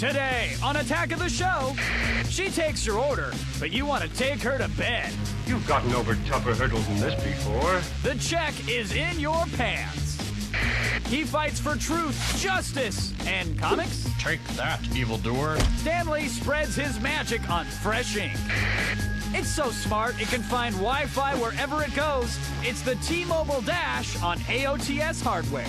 Today on Attack of the Show, she takes your order, but you want to take her to bed. You've gotten over tougher hurdles than this before. The check is in your pants. He fights for truth, justice, and comics. Take that, evildoer. Stanley spreads his magic on fresh ink. It's so smart it can find Wi-Fi wherever it goes. It's the T-Mobile Dash on AOTS hardware.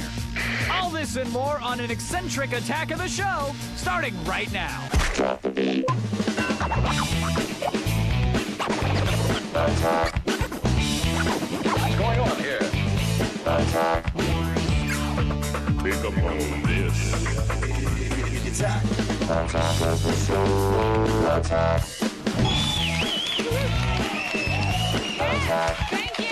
All this and more on an eccentric Attack of the Show, starting right now. What's going on here? Pick up on this. Attack of the Show. Attack. Thank you.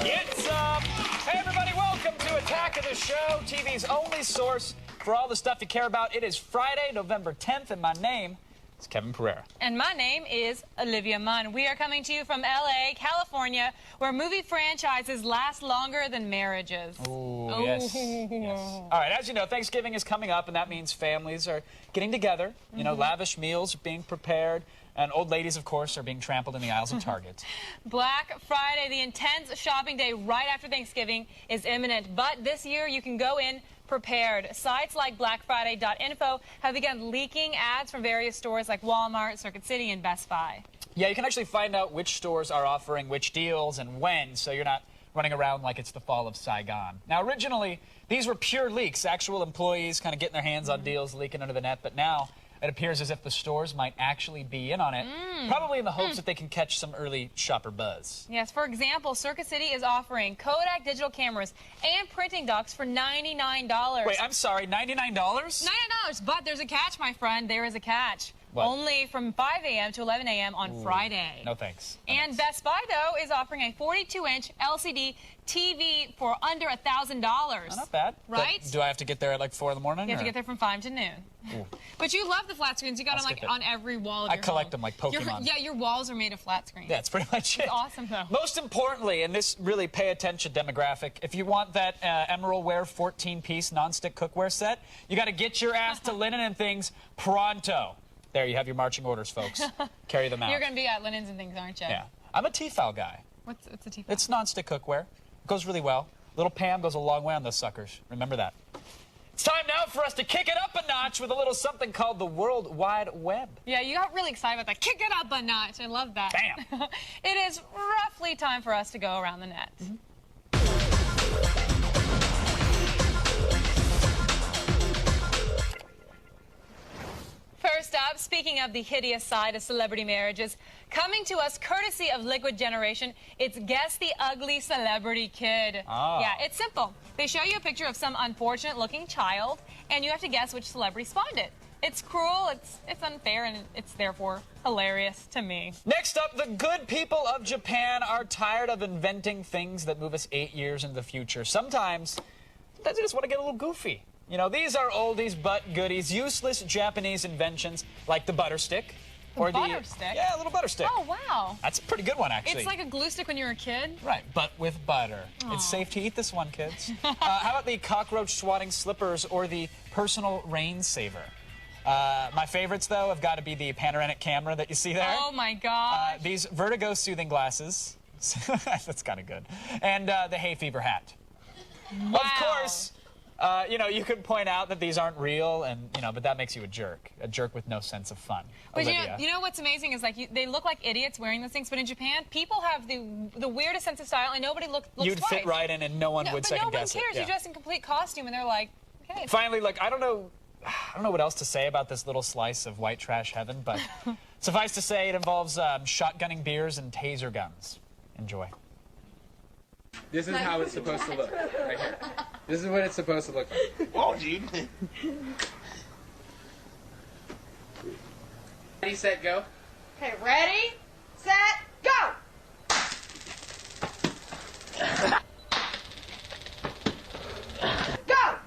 It's hey everybody, welcome to Attack of the Show, TV's only source for all the stuff you care about. It is Friday, November 10th, and my name is Kevin Pereira. And my name is Olivia Munn. We are coming to you from LA, California, where movie franchises last longer than marriages. Ooh, yes. All right, as you know, Thanksgiving is coming up, and that means families are getting together. You know, lavish meals are being prepared. And old ladies, of course, are being trampled in the aisles of Target. Black Friday, the intense shopping day right after Thanksgiving, is imminent. But this year, you can go in prepared. Sites like BlackFriday.info have begun leaking ads from various stores like Walmart, Circuit City, and Best Buy. Yeah, you can actually find out which stores are offering which deals and when, so you're not running around like it's the fall of Saigon. Now, originally, these were pure leaks, actual employees kind of getting their hands on deals leaking under the net, but now it appears as if the stores might actually be in on it, probably in the hopes that they can catch some early shopper buzz. Yes, for example, Circuit City is offering Kodak digital cameras and printing docks for $99. Wait, I'm sorry, $99? $99, but there's a catch, my friend. There is a catch. What? Only from 5 a.m. to 11 a.m. on Friday. No thanks. No And thanks. Best Buy, though, is offering a 42-inch LCD TV for under $1,000. Oh, not bad. Right? Do I have to get there at like 4 in the morning? You have to or- get there from 5 to noon. But you love the flat screens. You got them I'll like skip it. on every wall of I your collect home. them like Pokemon. Yeah, your walls are made of flat screens. Yeah, that's pretty much it. It's awesome, though. Most importantly, and this really pay attention demographic, if you want that Emerald Ware 14-piece nonstick cookware set, you got to get your ass to Linen and Things pronto. There, you have your marching orders, folks. Carry them out. You're going to be at Linens and Things, aren't you? Yeah. I'm a Tefal guy. What's the TV? It's nonstick cookware. It goes really well. Little Pam goes a long way on those suckers. Remember that. It's time now for us to kick it up a notch with a little something called the World Wide Web. Yeah, you got really excited about that. Kick it up a notch. I love that. Bam. It is roughly time for us to go around the net. First up, speaking of the hideous side of celebrity marriages, coming to us courtesy of Liquid Generation, it's Guess the Ugly Celebrity Kid. Oh. Yeah, it's simple. They show you a picture of some unfortunate-looking child, and you have to guess which celebrity spawned it. It's cruel, it's unfair, and it's therefore hilarious to me. Next up, the good people of Japan are tired of inventing things that move us 8 years into the future. Sometimes they just want to get a little goofy. You know, these are oldies but goodies, useless Japanese inventions like the butter stick. The butter stick? Yeah, a little butter stick. Oh, wow. That's a pretty good one, actually. It's like a glue stick when you were a kid. Right, but with butter. It's safe to eat this one, kids. How about the cockroach swatting slippers or the personal rain saver? My favorites, though, have got to be the panoramic camera that you see there. Oh, my God. These vertigo soothing glasses. That's kind of good. And the hay fever hat. Wow. Of course, you know, you could point out that these aren't real, and you know, but that makes you a jerk with no sense of fun. But Olivia. you know what's amazing is like they look like idiots wearing those things, but in Japan, people have the weirdest sense of style, and nobody looks You'd twice. fit right in, and no one would but second nobody guess cares. it. You dress in complete costume, and they're like, okay. Finally, look, I don't know what else to say about this little slice of white trash heaven, but suffice to say, it involves shotgunning beers and taser guns. Enjoy. This is how it's supposed to look, right here. This is what it's supposed to look like. Oh, dude. Ready, set, go. Okay, ready, set, go! Go!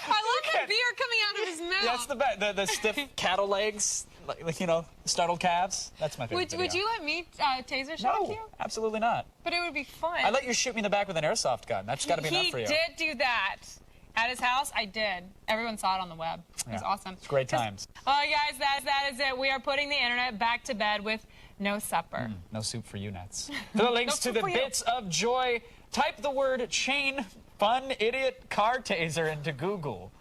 I love the beer coming out of his mouth. That's the stiff cattle legs. Like, you know, startled calves. That's my favorite Would video. you let me taser shock No, you? absolutely not. But it would be fun. I let you shoot me in the back with an airsoft gun. That's got to be enough for you. He did do that. At his house, I did. Everyone saw it on the web. It was awesome. It's great times. All right, guys, that is it. We are putting the internet back to bed with no supper. No soup for you nuts. For the links to soup the for you. bits of joy, type the word chain fun idiot car taser into Google.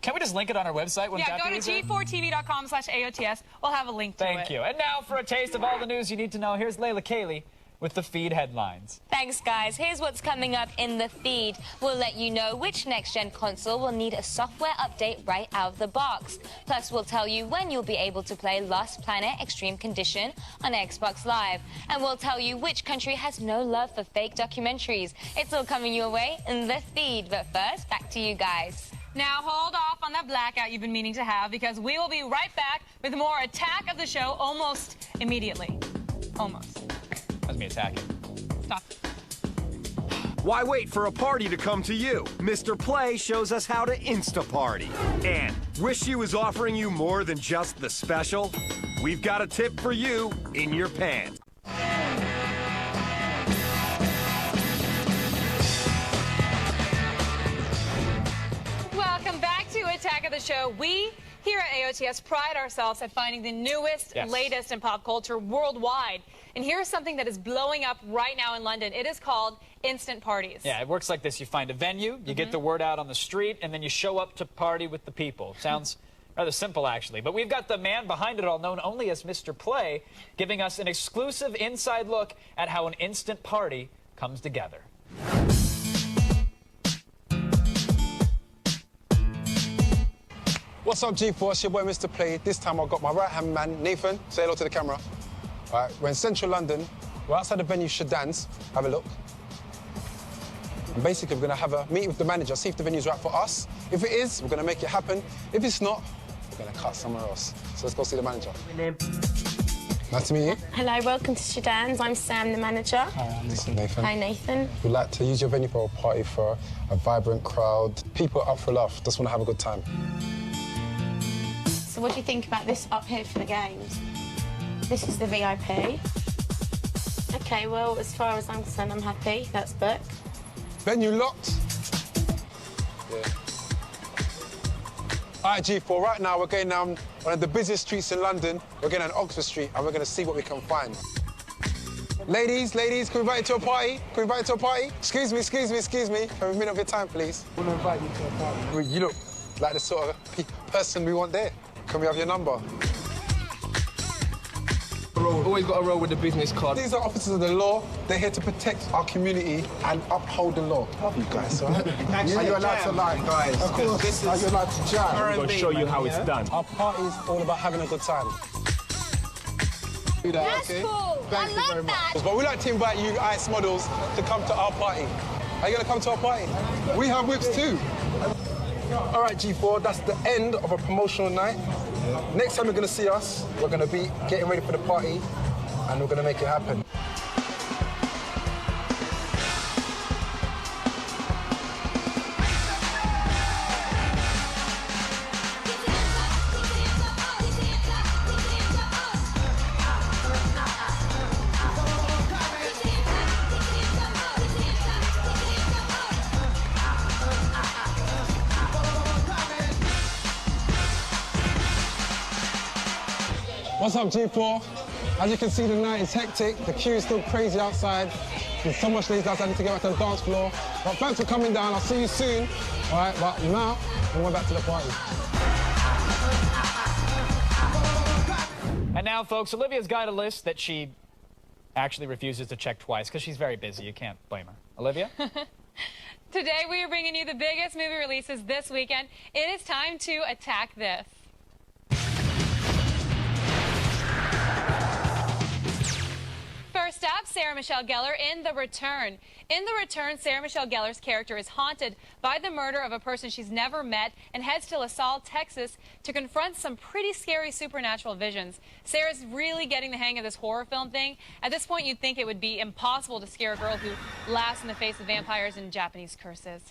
Can we just link it on our website? Wouldn't Yeah, that go be to easier? g4tv.com/AOTS. We'll have a link to it. Thank you. And now for a taste of all the news you need to know, here's Layla Cayley with the feed headlines. Thanks, guys. Here's what's coming up in the feed. We'll let you know which next-gen console will need a software update right out of the box. Plus, we'll tell you when you'll be able to play Lost Planet Extreme Condition on Xbox Live. And we'll tell you which country has no love for fake documentaries. It's all coming your way in the feed. But first, back to you guys. Now, hold off on that blackout you've been meaning to have, because we will be right back with more Attack of the Show almost immediately. Almost. That's me attacking. Stop. Why wait for a party to come to you? Mr. Play shows us how to Insta-party. And wish he was offering you more than just the special? We've got a tip for you in your pants. Welcome back to Attack of the Show. We here at AOTS pride ourselves at finding the newest, latest in pop culture worldwide. And here's something that is blowing up right now in London. It is called instant parties. Yeah, it works like this. You find a venue, you get the word out on the street, and then you show up to party with the people. Sounds rather simple, actually. But we've got the man behind it all, known only as Mr. Play, giving us an exclusive inside look at how an instant party comes together. What's up, G-Force? Your boy, Mr. Play. This time I've got my right-hand man, Nathan. Say hello to the camera. All right, we're in central London. We're outside the venue Shadans. Have a look. And basically, we're going to have a meeting with the manager, see if the venue's right for us. If it is, we're going to make it happen. If it's not, we're going to cut somewhere else. So let's go see the manager. Nice to meet you. Hello, welcome to Shadans. I'm Sam, the manager. Hi, I'm Nathan. Hi, Nathan. We'd like to use your venue for a party for a vibrant crowd. People are up for love, just want to have a good time. So what do you think about this up here for the games? This is the VIP. OK, well, as far as I'm concerned, I'm happy. That's booked. Venue locked. Yeah. All right, G4, right now we're going down one of the busiest streets in London. We're going down Oxford Street and we're going to see what we can find. Ladies, can we invite you to a party? Can we invite you to a party? Excuse me. Can we have a minute of your time, please? I want to invite you to a party. Well, you look like the sort of person we want there. Can we have your number? Always got to roll with the business card. These are officers of the law. They're here to protect our community and uphold the law. Love you guys, all right? Are you allowed to lie, guys? Of course. Are you allowed to jam? I'm going to show you how it's done. Our party is all about having a good time. That's cool. Thank you I very like much. that. But we'd like to invite you ice models to come to our party. Are you going to come to our party? We have whips too. All right, G4, that's the end of a promotional night. Next time you're going to see us, we're going to be getting ready for the party and we're going to make it happen. What's up, G4? As you can see, the night is hectic. The queue is still crazy outside. There's so much ladies outside, I need to get back to the dance floor. But thanks for coming down. I'll see you soon. All right, but now, we're going back to the party. And now, folks, Olivia's got a list that she actually refuses to check twice because she's very busy. You can't blame her. Olivia? Today, we are bringing you the biggest movie releases this weekend. It is time to attack this. First up, Sarah Michelle Gellar in The Return. In The Return, Sarah Michelle Gellar's character is haunted by the murder of a person she's never met and heads to LaSalle, Texas to confront some pretty scary supernatural visions. Sarah's really getting the hang of this horror film thing. At this point, you'd think it would be impossible to scare a girl who laughs in the face of vampires and Japanese curses.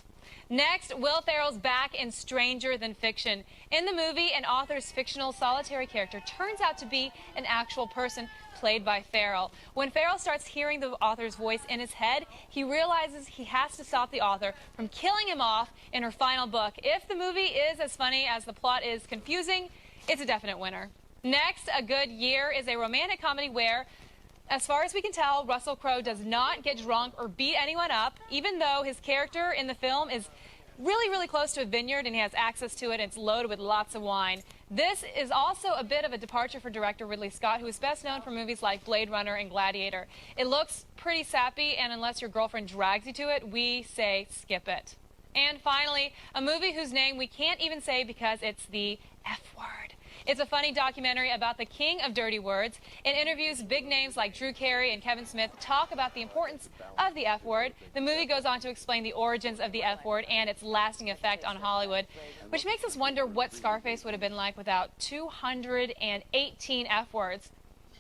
Next, Will Ferrell's back in Stranger Than Fiction. In the movie, an author's fictional solitary character turns out to be an actual person played by Ferrell. When Ferrell starts hearing the author's voice in his head, he realizes he has to stop the author from killing him off in her final book. If the movie is as funny as the plot is confusing, it's a definite winner. Next, A Good Year is a romantic comedy where, as far as we can tell, Russell Crowe does not get drunk or beat anyone up, even though his character in the film is really, really close to a vineyard and he has access to it and it's loaded with lots of wine. This is also a bit of a departure for director Ridley Scott, who is best known for movies like Blade Runner and Gladiator. It looks pretty sappy, and unless your girlfriend drags you to it, we say skip it. And finally, a movie whose name we can't even say because it's the F word. It's a funny documentary about the king of dirty words. It interviews big names like Drew Carey and Kevin Smith talk about the importance of the F word. The movie goes on to explain the origins of the F word and its lasting effect on Hollywood, which makes us wonder what Scarface would have been like without 218 F words.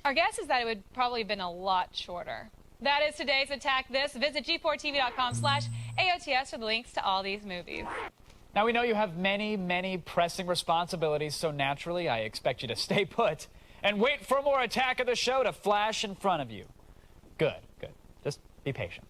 Our guess is that it would probably have been a lot shorter. That is today's Attack This. Visit g4tv.com/AOTS for the links to all these movies. Now, we know you have many, many pressing responsibilities, so naturally I expect you to stay put and wait for more Attack of the Show to flash in front of you. Good, good. Just be patient.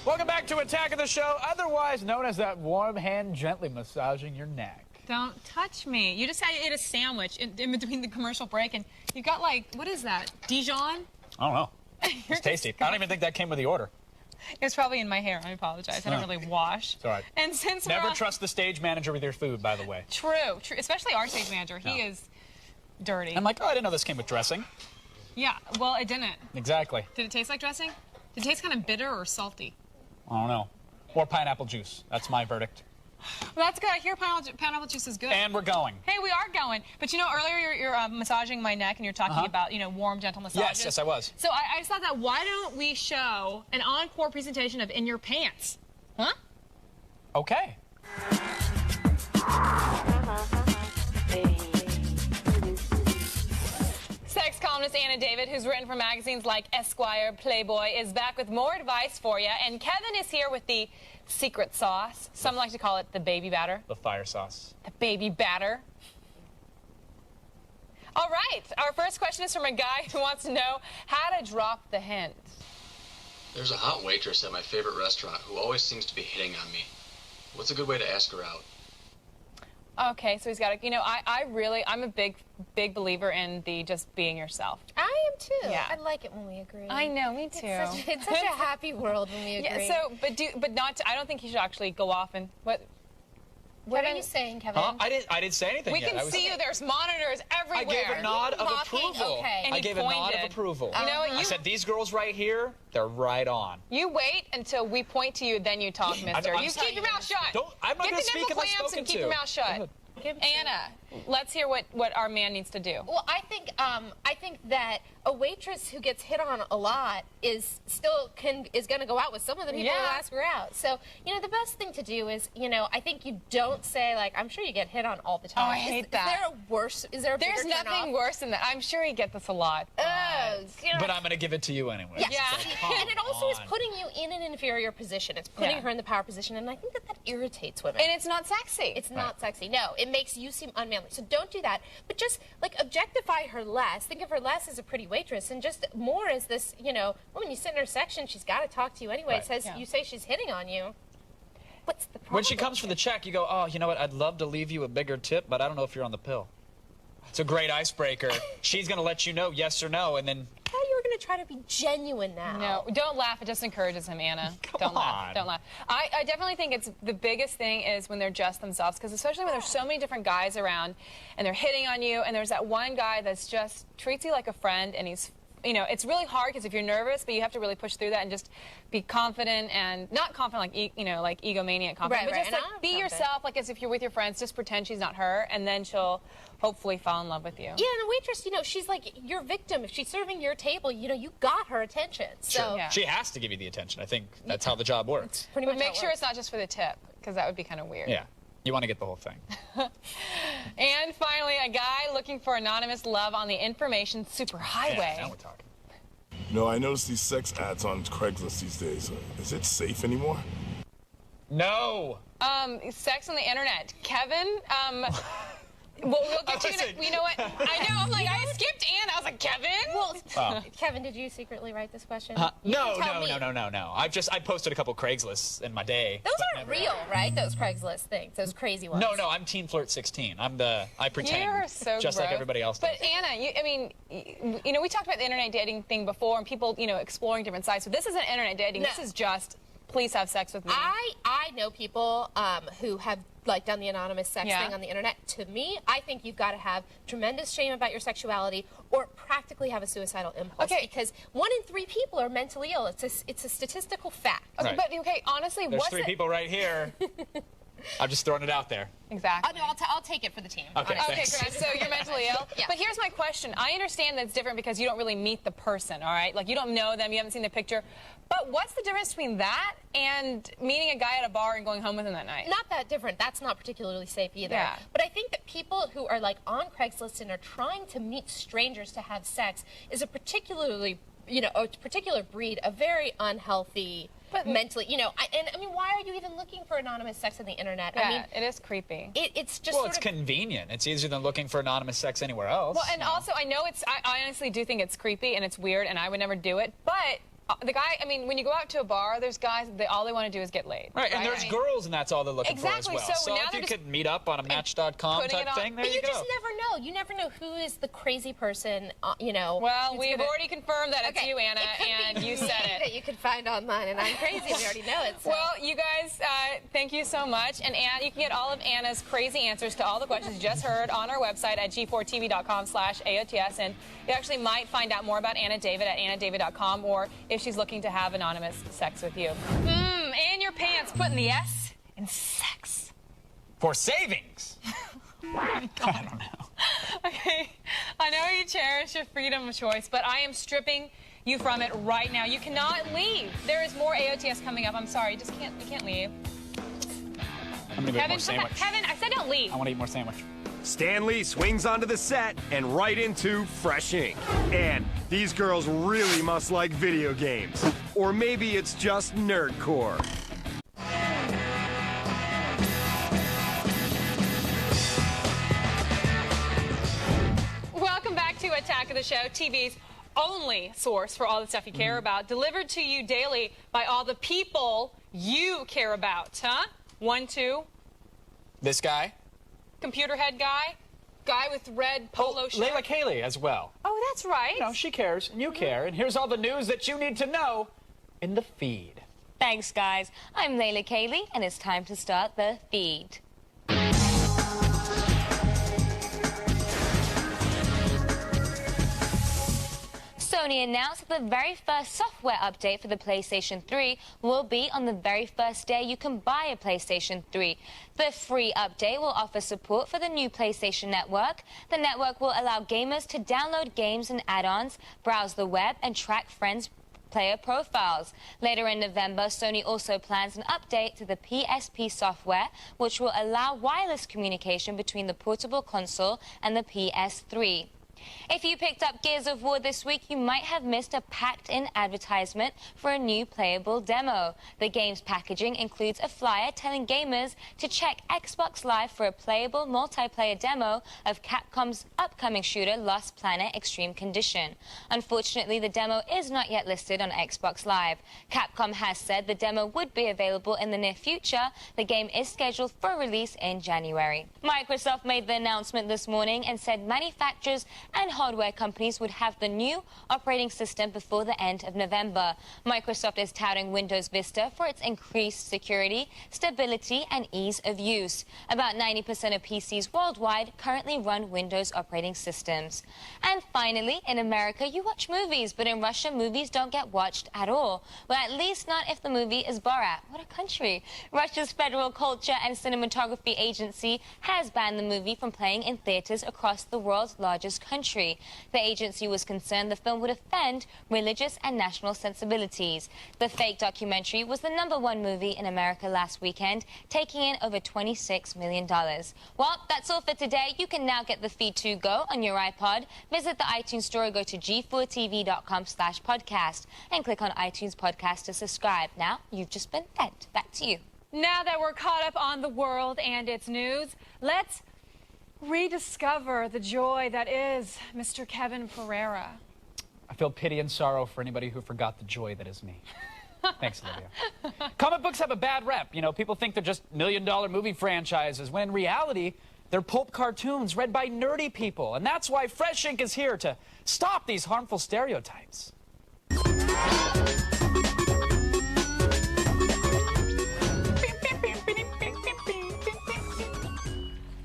Welcome back to Attack of the Show, otherwise known as that warm hand gently massaging your neck. Don't touch me. You just ate a sandwich in between the commercial break, and you got like, what is that? Dijon? I don't know. It's tasty. I don't even think that came with the order. It was probably in my hair. I apologize. I don't really wash. It's all right. And since Never trust the stage manager with your food, by the way. True. Especially our stage manager. He is dirty. I'm like, oh, I didn't know this came with dressing. Yeah, well, it didn't. Exactly. Did it taste like dressing? Did it taste kind of bitter or salty? I don't know. Or pineapple juice. That's my verdict. Well, that's good. I hear pineapple juice is good. And we're going. Hey, we are going. But you know, earlier you're massaging my neck and you're talking about, you know, warm, gentle massages. Yes, I was. So I just thought that why don't we show an encore presentation of In Your Pants? Huh? Okay. Sex columnist Anna David, who's written for magazines like Esquire, Playboy, is back with more advice for you. And Kevin is here with the secret sauce. Some like to call it the baby batter. The fire sauce. The baby batter. All right, our first question is from a guy who wants to know how to drop the hint. There's a hot waitress at my favorite restaurant who always seems to be hitting on me. What's a good way to ask her out? Okay, so he's got to, you know, I'm a big believer in the just being yourself. I am too. Yeah. I like it when we agree. I know, me too. It's such a happy world when we agree. Yeah, so, but not, I don't think you should actually go off and, What are you saying, Kevin? Huh? I didn't say anything we yet. can see you. There's monitors everywhere. I gave a nod of approval. Okay. And I gave a nod of approval. You know what? I said, these girls right here, they're right on. You wait until we point to you, then you talk, mister. You keep your mouth shut. I'm not going to speak unless spoken to. And keep your mouth shut. Anna, let's hear what our man needs to do. Well, I think that a waitress who gets hit on a lot is going to go out with some of the people who ask her out. So, you know, the best thing to do is, you know, I think you don't say, like, I'm sure you get hit on all the time. Oh, I hate that. Is there a There's bigger nothing worse than that. I'm sure you get this a lot. But I'm going to give it to you anyway. Yes. Yeah. And it also is putting you in an inferior position. It's putting her in the power position, and I think that irritates women. And it's not sexy. It's not sexy. No, it makes you seem unmanly. So don't do that. But just, like, objectify her less. Think of her less as a pretty waitress, and just more as this, you know, when you sit in her section, she's got to talk to you anyway. You say she's hitting on you. What's the problem? When she comes for the check, you go, oh, you know what, I'd love to leave you a bigger tip, but I don't know if you're on the pill. It's a great icebreaker. She's going to let you know yes or no, and then... I thought you were going to try to be genuine now. No, don't laugh. It just encourages him, Anna. Don't laugh. Don't laugh. I definitely think it's the biggest thing is when they're just themselves, because especially when there's so many different guys around, and they're hitting on you, and there's that one guy that's just treats you like a friend, and he's... You know, it's really hard because if you're nervous, but you have to really push through that and just be confident and not confident like, you know, like egomaniac confident, but just like be yourself, like as if you're with your friends, just pretend she's not her, and then she'll hopefully fall in love with you. Yeah, and the waitress, you know, she's like your victim. If she's serving your table, you know, you got her attention. So sure. She has to give you the attention. I think that's how the job works. But make sure it's not just for the tip, because that would be kind of weird. Yeah. You want to get the whole thing. And finally, a guy looking for anonymous love on the information superhighway. Yeah, now we're talking. No, I noticed these sex ads on Craigslist these days. Is it safe anymore? No. Sex on the internet. Kevin, well, we'll get you know what? I know, I'm like, I skipped Anna. I was like, Kevin? Well, Kevin, did you secretly write this question? No. I posted a couple Craigslist in my day. Those aren't real, right? Those Craigslist things, those crazy ones. No, I'm Teen Flirt 16. I pretend. You're so just gross. like everybody else does. But Anna, we talked about the internet dating thing before and people, exploring different sites. So this isn't internet dating. No. This is just, please have sex with me. I know people who have done the anonymous sex thing on the internet. To me, I think you've got to have tremendous shame about your sexuality or practically have a suicidal impulse. Okay. Because 1 in 3 people are mentally ill. It's a statistical fact. Okay, right. But honestly, there's 3 people right here. I'm just throwing it out there. Exactly. Oh, no, I'll take it for the team. Okay, great. So you're mentally ill? Yeah. But here's my question. I understand that it's different because you don't really meet the person, all right? Like, you don't know them, you haven't seen the picture. But what's the difference between that and meeting a guy at a bar and going home with him that night? Not that different. That's not particularly safe either. Yeah. But I think that people who are, on Craigslist and are trying to meet strangers to have sex is a particularly, a particular breed, a very unhealthy... But mentally, why are you even looking for anonymous sex on the internet? Yeah, it is creepy. It's just it's convenient. It's easier than looking for anonymous sex anywhere else. Well, and also, I know I honestly do think it's creepy and it's weird, and I would never do it. But the guy, when you go out to a bar, there's guys, all they want to do is get laid. Right, and there's girls, and that's all they're looking for as well. So if you could meet up on a Match.com type thing, there you go. But you just never know. You never know who is the crazy person, Well, we've already confirmed that it's you, Anna, and you said it. That you could find online, and I'm crazy. We already know it. So. Well, you guys, thank you so much. And Anna, you can get all of Anna's crazy answers to all the questions you just heard on our website at g4tv.com/AOTS. And you actually might find out more about Anna David at annadavid.com, or if she's looking to have anonymous sex with you. In your pants, putting the S in sex. For savings. I don't know. Okay, I know you cherish your freedom of choice, but I am stripping you from it right now. You cannot leave. There is more AOTS coming up. I'm sorry, you can't leave. I'm gonna get more sandwich. Kevin, I said don't leave. I want to eat more sandwich. Stan Lee swings onto the set and right into Fresh Ink. And these girls really must like video games. Or maybe it's just nerdcore. Welcome back to Attack of the Show, TV's only source for all the stuff you care about, delivered to you daily by all the people you care about, huh? 1, 2. This guy. Computer head guy with red polo shirt. Layla Kaylee as well. Oh, that's right. She cares, and you care, and here's all the news that you need to know in the feed. Thanks, guys. I'm Layla Kaylee, and it's time to start the feed. Sony announced that the very first software update for the PlayStation 3 will be on the very first day you can buy a PlayStation 3. The free update will offer support for the new PlayStation Network. The network will allow gamers to download games and add-ons, browse the web, and track friends' player profiles. Later in November, Sony also plans an update to the PSP software, which will allow wireless communication between the portable console and the PS3. If you picked up Gears of War this week, you might have missed a packed-in advertisement for a new playable demo. The game's packaging includes a flyer telling gamers to check Xbox Live for a playable multiplayer demo of Capcom's upcoming shooter Lost Planet Extreme Condition. Unfortunately, the demo is not yet listed on Xbox Live. Capcom has said the demo would be available in the near future. The game is scheduled for release in January. Microsoft made the announcement this morning and said manufacturers and hardware companies would have the new operating system before the end of November. Microsoft is touting Windows Vista for its increased security, stability, and ease of use. About 90% of PCs worldwide currently run Windows operating systems. And finally, in America, you watch movies, but in Russia, movies don't get watched at all. Well, at least not if the movie is Borat. What a country. Russia's Federal Culture and Cinematography Agency has banned the movie from playing in theaters across the world's largest country. documentary. The agency was concerned the film would offend religious and national sensibilities. The fake documentary was the #1 movie in America last weekend, taking in over $26 million. Well, that's all for today. You can now get the feed to go on your iPod. Visit the iTunes store or go to g4tv.com/podcast and click on iTunes Podcast to subscribe. Now, you've just been fed. Back to you. Now that we're caught up on the world and its news, let's rediscover the joy that is Mr. Kevin Pereira. I feel pity and sorrow for anybody who forgot the joy that is me. Thanks, Olivia. Comic books have a bad rep. You know, people think they're just million-dollar movie franchises, when in reality, they're pulp cartoons read by nerdy people. And that's why Fresh Ink is here to stop these harmful stereotypes.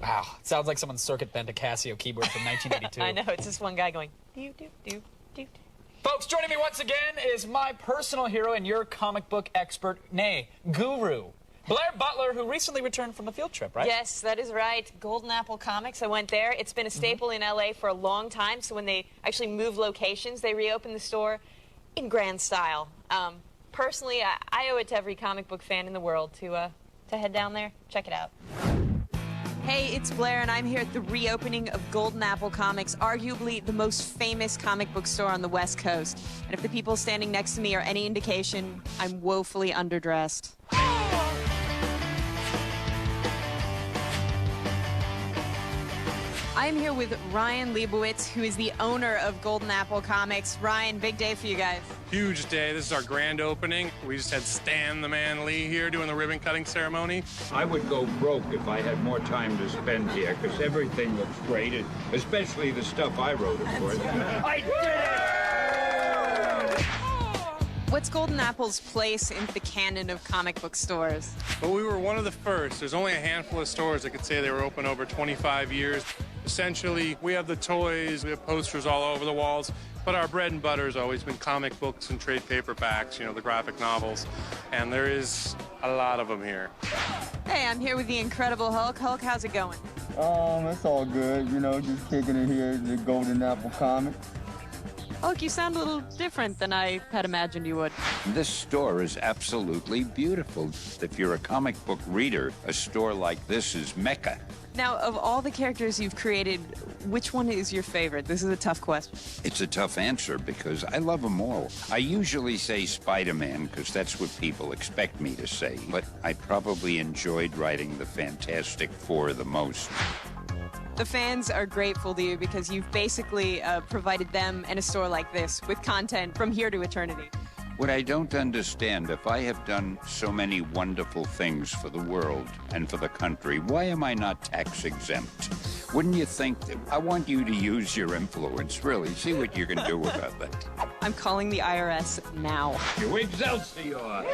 Wow, it sounds like someone circuit bent a Casio keyboard from 1982. I know, it's just one guy going, do, do, do, do. Folks, joining me once again is my personal hero and your comic book expert, nay, guru, Blair Butler, who recently returned from a field trip, right? Yes, that is right. Golden Apple Comics. I went there. It's been a staple in LA for a long time, so when they actually moved locations, they reopened the store in grand style. Personally, I owe it to every comic book fan in the world to head down there, check it out. Hey, it's Blair, and I'm here at the reopening of Golden Apple Comics, arguably the most famous comic book store on the West Coast. And if the people standing next to me are any indication, I'm woefully underdressed. I'm here with Ryan Leibowitz, who is the owner of Golden Apple Comics. Ryan, big day for you guys. Huge day. This is our grand opening. We just had Stan the Man Lee here doing the ribbon cutting ceremony. I would go broke if I had more time to spend here, because everything looks great, especially the stuff I wrote, of course. I did it! What's Golden Apple's place in the canon of comic book stores? Well, we were one of the first. There's only a handful of stores that could say they were open over 25 years. Essentially, we have the toys, we have posters all over the walls, but our bread and butter has always been comic books and trade paperbacks, you know, the graphic novels, and there is a lot of them here. Hey, I'm here with the Incredible Hulk. Hulk, how's it going? It's all good, you know, just kicking it here at the Golden Apple Comics. Hulk, you sound a little different than I had imagined you would. This store is absolutely beautiful. If you're a comic book reader, a store like this is Mecca. Now, of all the characters you've created, which one is your favorite? This is a tough question. It's a tough answer because I love them all. I usually say Spider-Man because that's what people expect me to say, but I probably enjoyed writing the Fantastic Four the most. The fans are grateful to you because you've basically provided them and a store like this with content from here to eternity. What I don't understand, if I have done so many wonderful things for the world and for the country, why am I not tax exempt? Wouldn't you think that I want you to use your influence, really, see what you can do about that? I'm calling the IRS now. You Excelsior!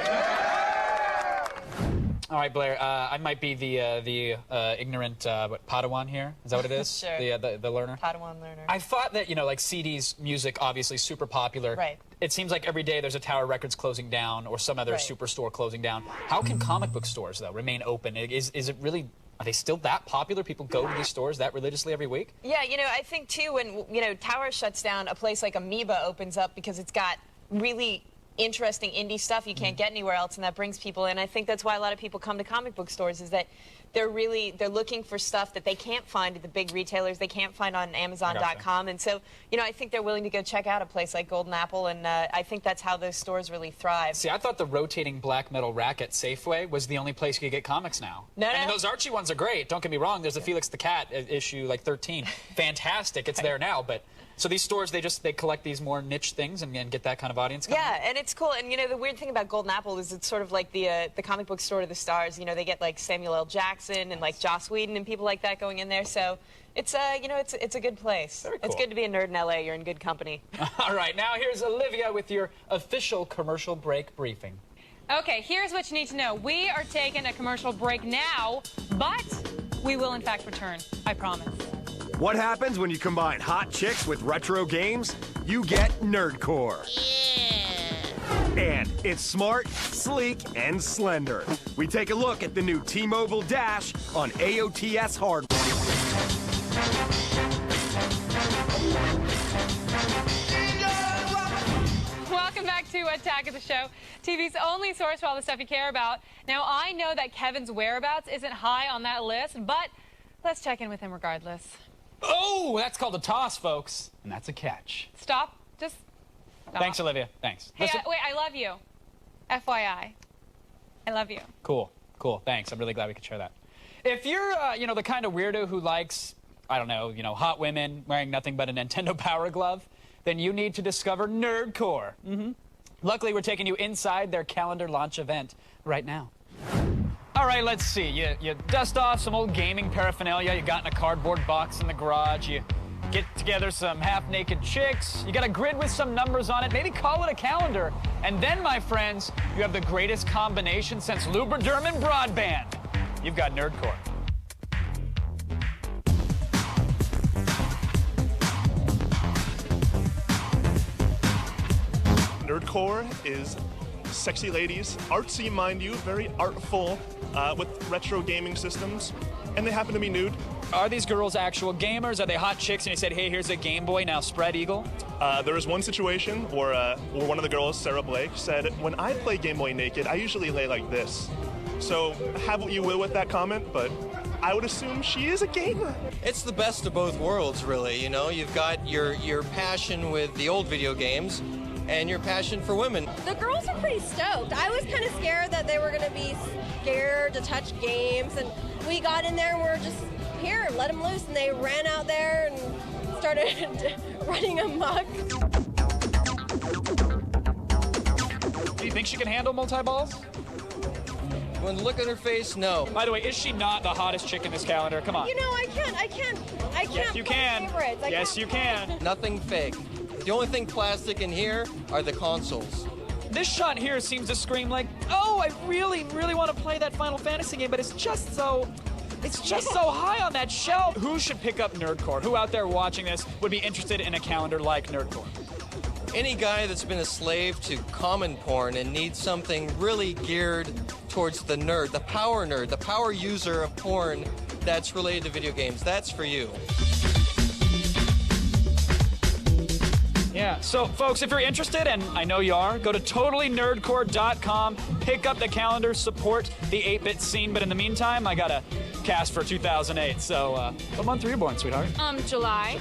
All right, Blair, I might be the ignorant Padawan here. Is that what it is? Sure. The learner? Padawan learner. I thought that, you know, like CD's music, obviously super popular. Right. It seems like every day there's a Tower Records closing down or some other superstore closing down. How can comic book stores, though, remain open? Is it really... Are they still that popular? People go to these stores that religiously every week? Yeah, you know, I think, too, when, you know, Tower shuts down, a place like Amoeba opens up because it's got really interesting indie stuff you can't get anywhere else, and that brings people in. I think that's why a lot of people come to comic book stores, is that they're looking for stuff that they can't find at the big retailers, they can't find on Amazon.com, and so, you know, I think they're willing to go check out a place like Golden Apple, and I think that's how those stores really thrive. See, I thought the rotating black metal rack at Safeway was the only place you could get comics now. No, I mean, those Archie ones are great, don't get me wrong. There's a Felix the Cat issue, like 13. Fantastic, it's there now, but... So these stores, they collect these more niche things and get that kind of audience coming? Yeah, and it's cool. And, you know, the weird thing about Golden Apple is it's sort of like the comic book store to the stars. You know, they get, like, Samuel L. Jackson and, like, Joss Whedon and people like that going in there. So it's, you know, it's a good place. Very cool. It's good to be a nerd in L.A. You're in good company. All right, now here's Olivia with your official commercial break briefing. Okay, here's what you need to know. We are taking a commercial break now, but we will, in fact, return. I promise. What happens when you combine hot chicks with retro games? You get Nerdcore. Yeah. And it's smart, sleek, and slender. We take a look at the new T-Mobile Dash on AOTS hardware. Welcome back to Attack of the Show, TV's only source for all the stuff you care about. Now, I know that Kevin's whereabouts isn't high on that list, but let's check in with him regardless. Oh, that's called a toss, folks. And that's a catch. Stop. Just stop. Thanks, Olivia. Thanks. Hey, wait, I love you. FYI. I love you. Cool. Cool. Thanks. I'm really glad we could share that. If you're, the kind of weirdo who likes, I don't know, hot women wearing nothing but a Nintendo Power Glove, then you need to discover Nerdcore. Luckily, we're taking you inside their calendar launch event right now. All right, let's see. You dust off some old gaming paraphernalia you got in a cardboard box in the garage. You get together some half-naked chicks. You got a grid with some numbers on it. Maybe call it a calendar. And then, my friends, you have the greatest combination since Lubriderm broadband. You've got Nerdcore. Nerdcore is sexy ladies, artsy, mind you, very artful, with retro gaming systems, and they happen to be nude. Are these girls actual gamers? Are they hot chicks and you said, hey, here's a Game Boy, now spread eagle? There was one situation where one of the girls, Sarah Blake, said, when I play Game Boy naked, I usually lay like this. So have what you will with that comment, but I would assume she is a gamer. It's the best of both worlds, really. You've got your passion with the old video games and your passion for women. The girls are pretty stoked. I was kind of scared that they were going to be scared to touch games, and we got in there and we're just, here, let them loose, and they ran out there and started running amok. Do you think she can handle multi-balls? When look at her face, no. By the way, is she not the hottest chick in this calendar? Come on. I can't. Yes, you can. Yes, you can. Nothing fake. The only thing plastic in here are the consoles. This shot here seems to scream like, oh, I really, really want to play that Final Fantasy game, but it's just so high on that shelf. Who should pick up Nerdcore? Who out there watching this would be interested in a calendar like Nerdcore? Any guy that's been a slave to common porn and needs something really geared towards the nerd, the power user of porn that's related to video games, that's for you. Yeah, so folks, if you're interested, and I know you are, go to totallynerdcore.com, pick up the calendar, support the 8-bit scene, but in the meantime, I got a cast for 2008, so what month were you born, sweetheart? July.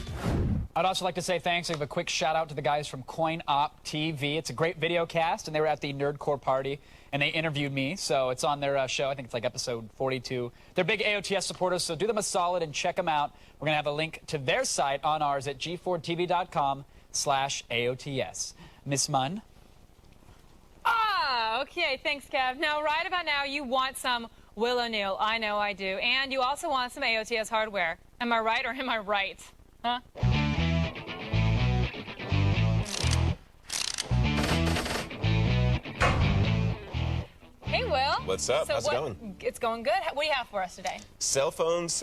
I'd also like to say thanks. I give a quick shout out to the guys from Coin Op TV. It's a great video cast, and they were at the Nerdcore party, and they interviewed me, so it's on their show. I think it's like episode 42. They're big AOTS supporters, so do them a solid and check them out. We're going to have a link to their site on ours at g4tv.com/AOTS. Miss Munn? Okay, thanks, Kev. Now, right about now, you want some Will O'Neill. I know I do. And you also want some AOTS hardware. Am I right or am I right? Huh? Hey, Will. What's up? How's it going? It's going good. What do you have for us today? Cell phones,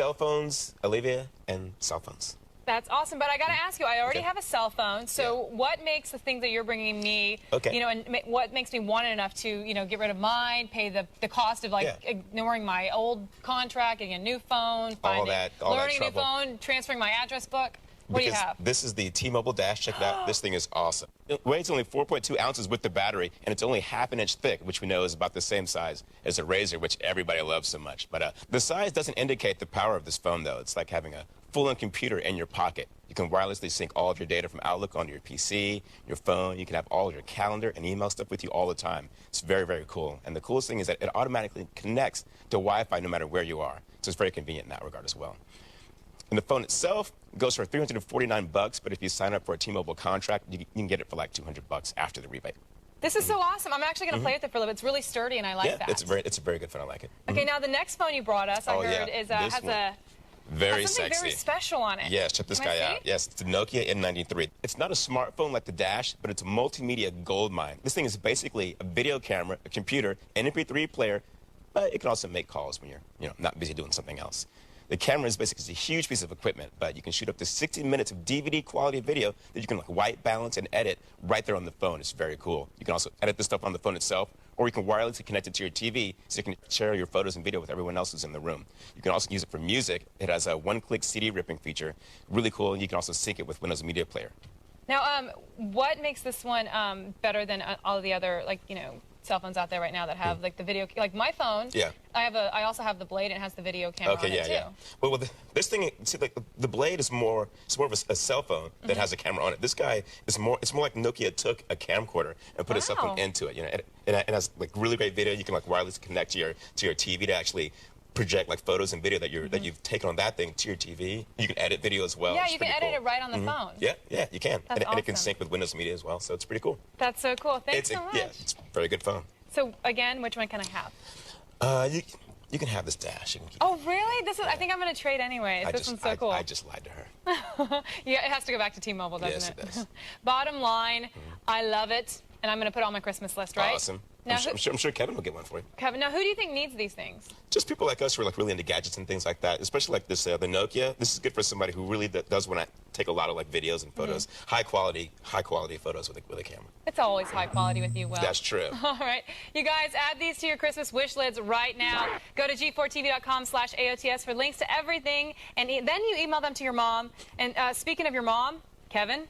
Olivia, and cell phones. That's awesome, but I got to ask you, I already have a cell phone, so what makes the things that you're bringing me, and what makes me want it enough to, get rid of mine, pay the cost of, ignoring my old contract, getting a new phone, learning a new phone, transferring my address book? What do you have? This is the T-Mobile Dash. Check it out. This thing is awesome. It weighs only 4.2 ounces with the battery, and it's only half an inch thick, which we know is about the same size as a Razr, which everybody loves so much. But the size doesn't indicate the power of this phone, though. It's like having a full-on computer in your pocket. You can wirelessly sync all of your data from Outlook onto your PC, your phone. You can have all of your calendar and email stuff with you all the time. It's very, very cool. And the coolest thing is that it automatically connects to Wi-Fi no matter where you are. So it's very convenient in that regard as well. And the phone itself goes for $349, but if you sign up for a T-Mobile contract, you can get it for like $200 after the rebate. This is so awesome. I'm actually going to play with it for a little bit. It's really sturdy, and I like that. It's a very good phone. I like it. Okay, now the next phone you brought us, I heard, has something very special on it. Yes, check this guy out. Yes, it's the Nokia N93. It's not a smartphone like the Dash, but it's a multimedia goldmine. This thing is basically a video camera, a computer, an MP3 player, but it can also make calls when you're not busy doing something else. The camera is basically a huge piece of equipment, but you can shoot up to 60 minutes of DVD quality video that you can like white balance and edit right there on the phone. It's very cool. You can also edit this stuff on the phone itself, or you can wirelessly connect it to your TV so you can share your photos and video with everyone else who's in the room. You can also use it for music. It has a one-click CD ripping feature. Really cool. You can also sync it with Windows Media Player. Now, what makes this one better than all the other, like, cell phones out there right now that have like the video, like my phone? Yeah. I also have the Blade, and it has the video camera on it too. Yeah. Well, this thing, see, like the Blade is more of a cell phone that has a camera on it. This guy is more. It's more like Nokia took a camcorder and put a cell phone into it. And it has like really great video. You can like wirelessly connect to your TV to actually project like photos and video that you've taken on that thing to your TV. You can edit video as well. Yeah, you can edit it right on the phone. Yeah, you can. That's and it can sync with Windows Media as well, so it's pretty cool. That's so cool. Thanks so much. Yeah, it's a very good phone. So again, which one can I have? You can have this Dash. You can keep Oh, really? I think I'm going to trade anyway. This one's so cool. I just lied to her. Yeah, it has to go back to T-Mobile, doesn't it? Yes, it does. Bottom line, I love it, and I'm going to put it on my Christmas list, right? Awesome. Now, I'm sure Kevin will get one for you. Kevin, now who do you think needs these things? Just people like us who are like really into gadgets and things like that, especially like this, the Nokia. This is good for somebody who really does want to take a lot of like videos and photos, high quality photos with a camera. It's always high quality with you, Will. That's true. All right. You guys, add these to your Christmas wish lists right now. Go to g4tv.com/AOTS for links to everything, and then you email them to your mom. And speaking of your mom, Kevin?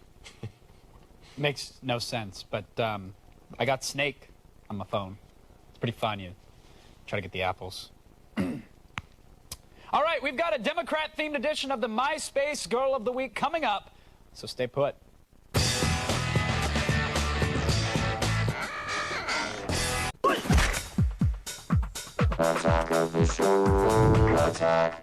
Makes no sense, but I got Snake on my phone. It's pretty fun. You try to get the apples. All right, we've got a Democrat-themed edition of the MySpace Girl of the Week coming up, so stay put. Attack of the show. Attack.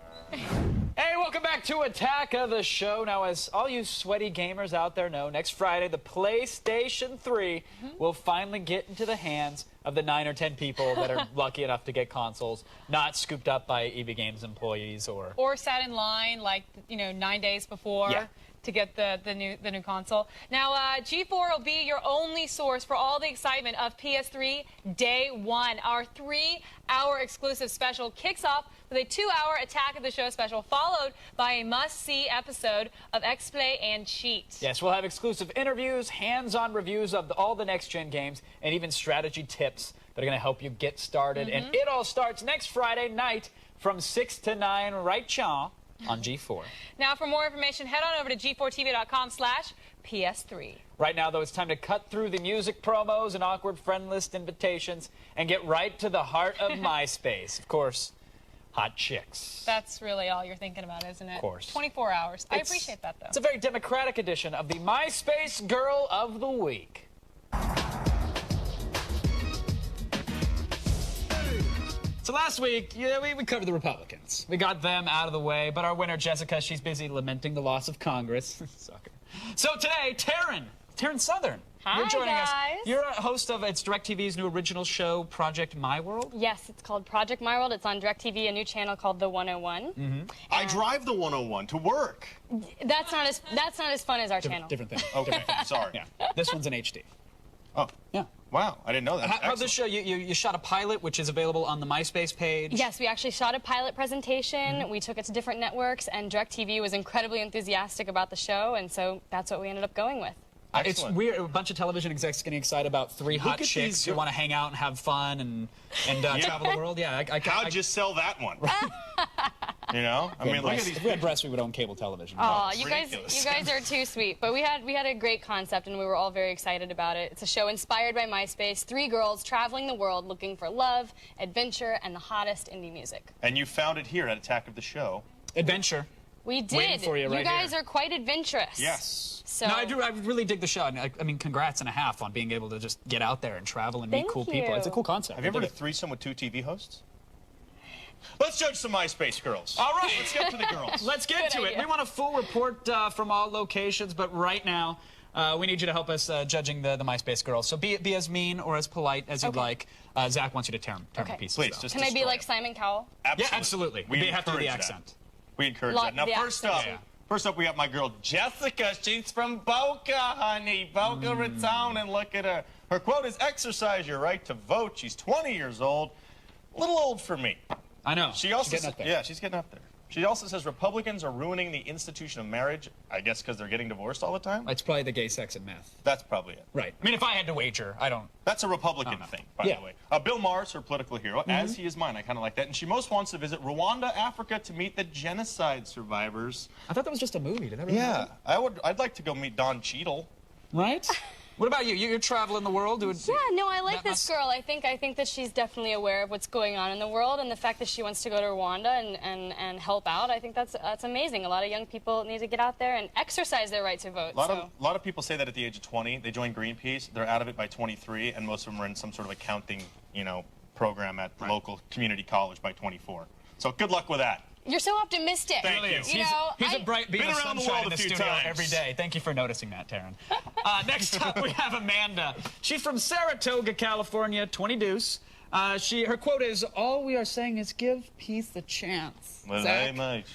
Hey, welcome back to Attack of the Show. Now, as all you sweaty gamers out there know, next Friday, the PlayStation 3 will finally get into the hands of the 9 or 10 people that are lucky enough to get consoles, not scooped up by EB Games employees or sat in line like 9 days before. Yeah. To get the new console. Now, G4 will be your only source for all the excitement of PS3 Day 1. Our 3-hour exclusive special kicks off with a 2-hour Attack of the Show special, followed by a must-see episode of X-Play and Cheat. Yes, we'll have exclusive interviews, hands-on reviews of all the next-gen games, and even strategy tips that are going to help you get started. And it all starts next Friday night from 6 to 9, right, Sean? On G4. Now, for more information, head on over to g4tv.com/PS3. Right now, though, it's time to cut through the music promos and awkward friend list invitations and get right to the heart of MySpace. Of course, hot chicks. That's really all you're thinking about, isn't it? Of course. 24 hours. I appreciate that, though. It's a very democratic edition of the MySpace Girl of the Week. So last week, we covered the Republicans. We got them out of the way, but our winner, Jessica, she's busy lamenting the loss of Congress. Sucker. So today, Taryn Southern. Hi, you're joining guys. us. You're a host of DirecTV's new original show, Project My World? Yes, it's called Project My World. It's on DirecTV, a new channel called The 101. I drive the 101 to work. That's not as fun as our channel. Different thing. Okay, sorry. Yeah. This one's in HD. Oh. Yeah. Wow, I didn't know that. How'd this show? You shot a pilot, which is available on the MySpace page? Yes, we actually shot a pilot presentation. We took it to different networks, and DirecTV was incredibly enthusiastic about the show, and so that's what we ended up going with. It's weird. A bunch of television execs getting excited about 3 hot chicks who want to hang out and have fun and travel the world. Yeah, How'd you sell that one? You know, I mean, look at these. If we had breasts, we would own cable television. Oh, you guys are too sweet. But we had a great concept, and we were all very excited about it. It's a show inspired by MySpace. 3 girls traveling the world looking for love, adventure, and the hottest indie music. And you found it here at Attack of the Show. Adventure. We did. Waiting for you right guys here. are quite adventurous. Yes. So no, I really dig the show. I mean, congrats and a half on being able to just get out there and travel and meet cool people. It's a cool concept. Have you ever had a threesome with 2 TV hosts? Let's judge some MySpace girls. All right. Let's get to the girls. Let's get to it. We want a full report from all locations, but right now, we need you to help us judging the MySpace girls. So be as mean or as polite as you'd like. Zach wants you to tear them to pieces. Please, just Can I be like Simon Cowell? Absolutely. Yeah, absolutely. We have to do the encourage that. accent. We encourage that. Now, first up, we got my girl Jessica. She's from Boca, honey. Boca Raton, and look at her. Her quote is, "Exercise your right to vote." She's 20 years old. A little old for me. I know. She also she's getting up there. Yeah, she's getting up there. She also says Republicans are ruining the institution of marriage, I guess because they're getting divorced all the time. It's probably the gay sex and meth. That's probably it. Right. I mean, if I had to wager, I don't... That's a Republican thing, by the way. Bill Maher's her political hero, as he is mine. I kind of like that. And she most wants to visit Rwanda, Africa, to meet the genocide survivors. I thought that was just a movie. Did I really know that? I'd like to go meet Don Cheadle. Right? What about you? You're traveling the world? Yeah, no, I like this girl. I think that she's definitely aware of what's going on in the world, and the fact that she wants to go to Rwanda and help out, I think that's amazing. A lot of young people need to get out there and exercise their right to vote. A lot of people say that at the age of 20, they join Greenpeace. They're out of it by 23, and most of them are in some sort of accounting, program at the local community college by 24. So good luck with that. You're so optimistic. Thank you. He's a bright beam of sunshine in the studio times. every day. Thank you for noticing that, Taryn. Next up, we have Amanda. She's from Saratoga, California, 20 deuce. Her quote is, "All we are saying is give peace a chance." Well, Zach? very much.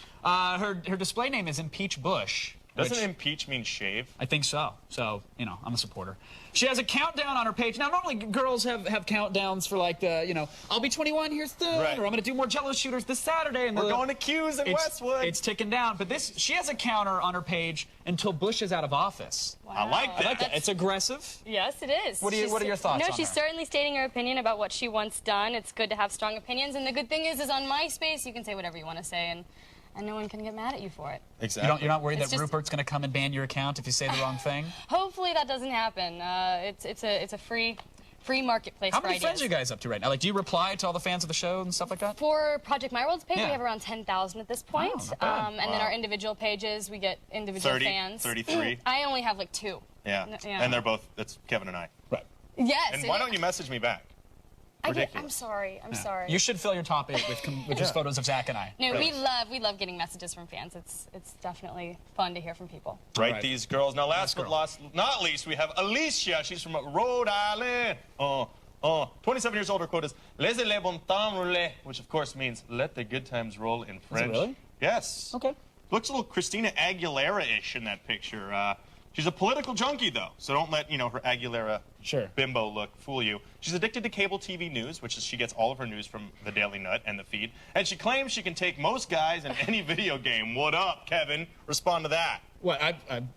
Her display name is Impeach Bush. Doesn't impeach mean shave? I think so. So, I'm a supporter. She has a countdown on her page. Now, normally girls have countdowns for like the, I'll be 21 here soon, or I'm going to do more Jello shooters this Saturday. And we're going to Q's in Westwood. It's ticking down. But she has a counter on her page until Bush is out of office. Wow. I like that. It's aggressive. Yes, it is. What are your thoughts on she's her? certainly stating her opinion about what she wants done. It's good to have strong opinions. And the good thing is on MySpace, you can say whatever you want to say, and no one can get mad at you for it. Exactly. You're not worried that Rupert's going to come and ban your account if you say the wrong thing? Hopefully that doesn't happen. It's a free marketplace for ideas. How many friends are you guys up to right now? Like, do you reply to all the fans of the show and stuff like that? For Project My World's page, we have around 10,000 at this point. And then our individual pages, we get individual fans. 33. I only have like 2. Yeah. And they're both, that's Kevin and I. Right. Yes. And why don't you message me back? I'm sorry. I'm sorry. You should fill your top 8 with just photos of Zach and I. No, we love getting messages from fans. It's definitely fun to hear from people. Right, these girls. Now, last but not least, we have Alicia. She's from Rhode Island. 27 years old. Her quote is "Laissez les bon temps rouler," which of course means "let the good times roll" in French. Is it really? Yes. Okay. Looks a little Christina Aguilera-ish in that picture. She's a political junkie, though, so don't let, her Aguilera bimbo look fool you. She's addicted to cable TV news, which is she gets all of her news from the Daily Nut and the feed. And she claims she can take most guys in any video game. What up, Kevin? Respond to that. Well,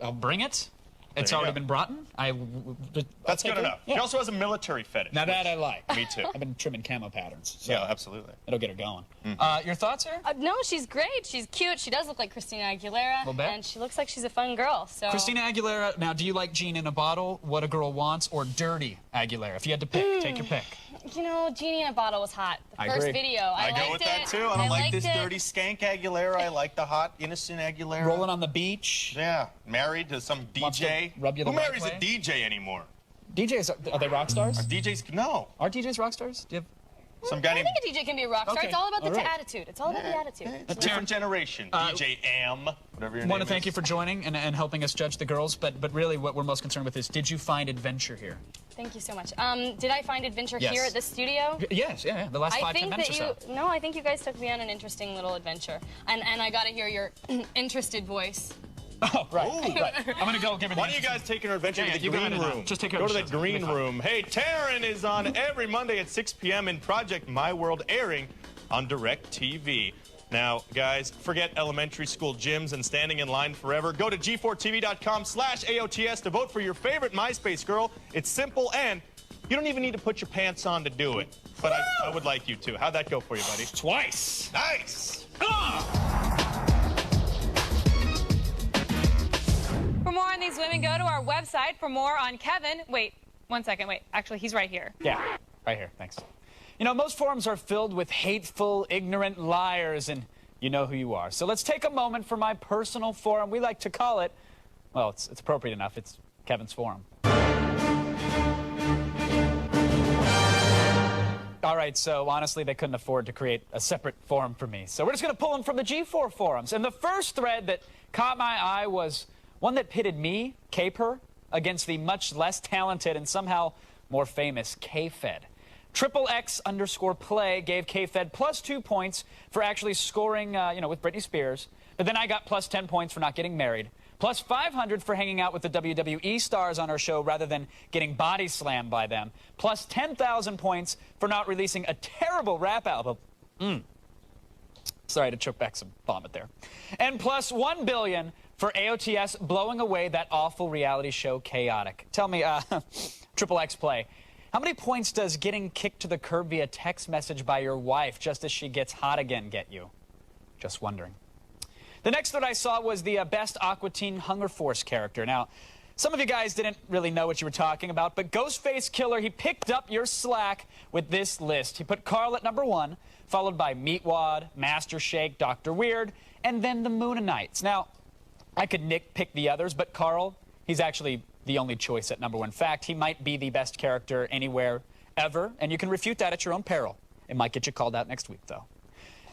I'll bring it. It's already been brought in. That's good enough. Yeah. She also has a military fetish. Now that I like. Me too. I've been trimming camo patterns. So yeah, absolutely. It'll get her going. Your thoughts, sir? No, she's great. She's cute. She does look like Christina Aguilera. Little bit. And she looks like she's a fun girl. So Christina Aguilera. Now, do you like Genie in a Bottle, What a Girl Wants, or Dirty Aguilera? If you had to pick, take your pick. Genie in a Bottle was hot. The first agree. video. I go with that too. I don't like this it. dirty skank Aguilera. I like the hot, innocent Aguilera. Rolling on the beach. Yeah. Married to some DJ. Rub you the Who right marries way? a DJ anymore? DJs, are they rock stars? Are DJs? No. Are DJs rock stars? Do you have... Some guy I named... think a DJ can be a rock star. Okay. It's all about the All right. attitude. It's all about the attitude. It's a different generation. DJ Am, whatever your name is. I want to thank you for joining and helping us judge the girls, but really what we're most concerned with is, did you find adventure here? Thank you so much. Did I find adventure Yes. here at the studio? Yes, yeah. The last 5-10 minutes or so. No, I think you guys took me on an interesting little adventure. And I got to hear your interested voice. Oh, right. Right. I'm going to go give it Why don't you guys take an adventure to the you got green it now. room? Just take care Go of to the the show. green It'll be fine. room. Hey, Taryn is on every Monday at 6 p.m. in Project My World, airing on DirecTV. Now, guys, forget elementary school gyms and standing in line forever. Go to g4tv.com/AOTS to vote for your favorite MySpace girl. It's simple, and you don't even need to put your pants on to do it. But I would like you to. How'd that go for you, buddy? Twice. Nice. For more on these women, go to our website. For more on Kevin, wait, 1 second, wait. Actually, he's right here. Yeah, right here. Thanks. Most forums are filled with hateful, ignorant liars, and you know who you are. So let's take a moment for my personal forum. We like to call it, well, it's appropriate enough. It's Kevin's Forum. All right, so honestly, they couldn't afford to create a separate forum for me. So we're just going to pull them from the G4 forums. And the first thread that caught my eye was one that pitted me, Caper, against the much less talented and somehow more famous K-Fed. XXX_play gave K-Fed plus 2 points for actually scoring, with Britney Spears. But then I got plus 10 points for not getting married. Plus 500 for hanging out with the WWE stars on our show rather than getting body slammed by them. Plus 10,000 points for not releasing a terrible rap album. Sorry to choke back some vomit there. And plus $1 billion for AOTS blowing away that awful reality show Chaotic. Tell me, Triple X Play, how many points does getting kicked to the curb via text message by your wife just as she gets hot again get you? Just wondering. The next that I saw was the best Aqua Teen Hunger Force character. Now, some of you guys didn't really know what you were talking about, but Ghostface Killer, he picked up your slack with this list. He put Carl at #1, followed by Meatwad, Master Shake, Dr. Weird, and then the Moonanites. Now, I could pick the others, but Carl, he's actually the only choice at #1. In fact, he might be the best character anywhere, ever, and you can refute that at your own peril. It might get you called out next week, though.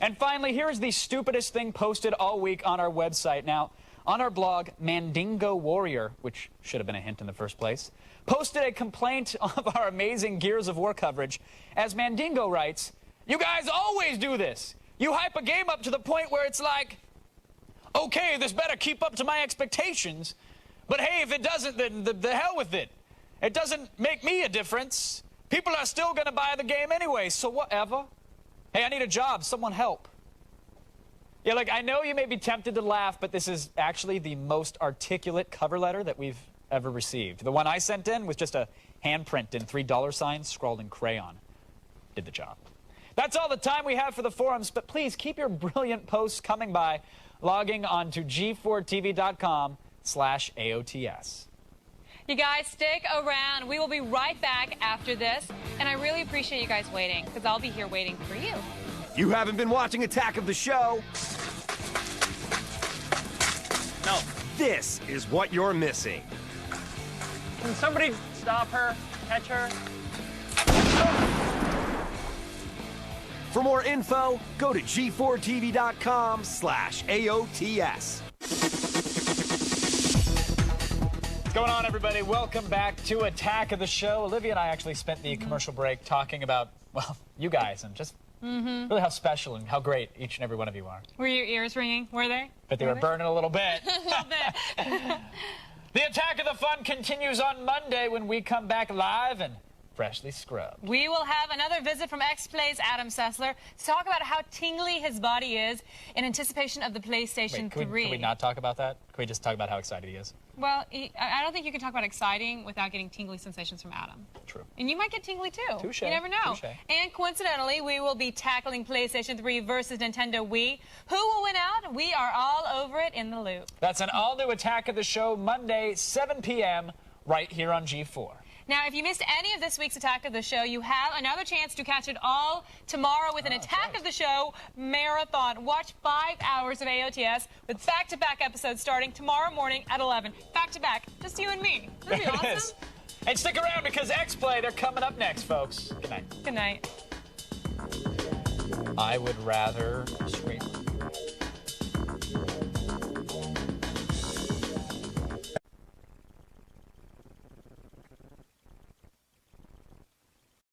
And finally, here's the stupidest thing posted all week on our website. Now, on our blog, Mandingo Warrior, which should have been a hint in the first place, posted a complaint of our amazing Gears of War coverage. As Mandingo writes, "You guys always do this. You hype a game up to the point where it's like, okay, this better keep up to my expectations. But hey, if it doesn't, then the hell with it. It doesn't make me a difference. People are still going to buy the game anyway, so whatever. Hey, I need a job. Someone help." Yeah, like, I know you may be tempted to laugh, but this is actually the most articulate cover letter that we've ever received. The one I sent in was just a handprint in $3 scrawled in crayon. Did the job. That's all the time we have for the forums, but please keep your brilliant posts coming by logging on to g4tv.com/AOTS. You guys, stick around. We will be right back after this, and I really appreciate you guys waiting, because I'll be here waiting for you. You haven't been watching Attack of the Show? No. This is what you're missing. Can somebody stop her? Catch her? For more info, go to g4tv.com/AOTS. What's going on, everybody? Welcome back to Attack of the Show. Olivia and I actually spent the commercial break talking about, well, you guys and just really how special and how great each and every one of you are. Were your ears ringing? Were they? But they were burning a little bit. A little bit. The Attack of the Fun continues on Monday when we come back live and freshly scrubbed. We will have another visit from X-Play's Adam Sessler to talk about how tingly his body is in anticipation of the PlayStation 3. Can we not talk about that? Can we just talk about how excited he is? Well, I don't think you can talk about exciting without getting tingly sensations from Adam. True. And you might get tingly, too. Touché. You never know. Touché. And coincidentally, we will be tackling PlayStation 3 versus Nintendo Wii. Who will win out? We are all over it in the loop. That's an all-new Attack of the Show, Monday, 7 p.m., right here on G4. Now, if you missed any of this week's Attack of the Show, you have another chance to catch it all tomorrow with an Attack of the Show marathon. Watch 5 hours of AOTS with back-to-back episodes starting tomorrow morning at 11. Back-to-back. Just you and me. That'd be awesome. It is. And stick around because X-Play, they're coming up next, folks. Good night. Good night. I would rather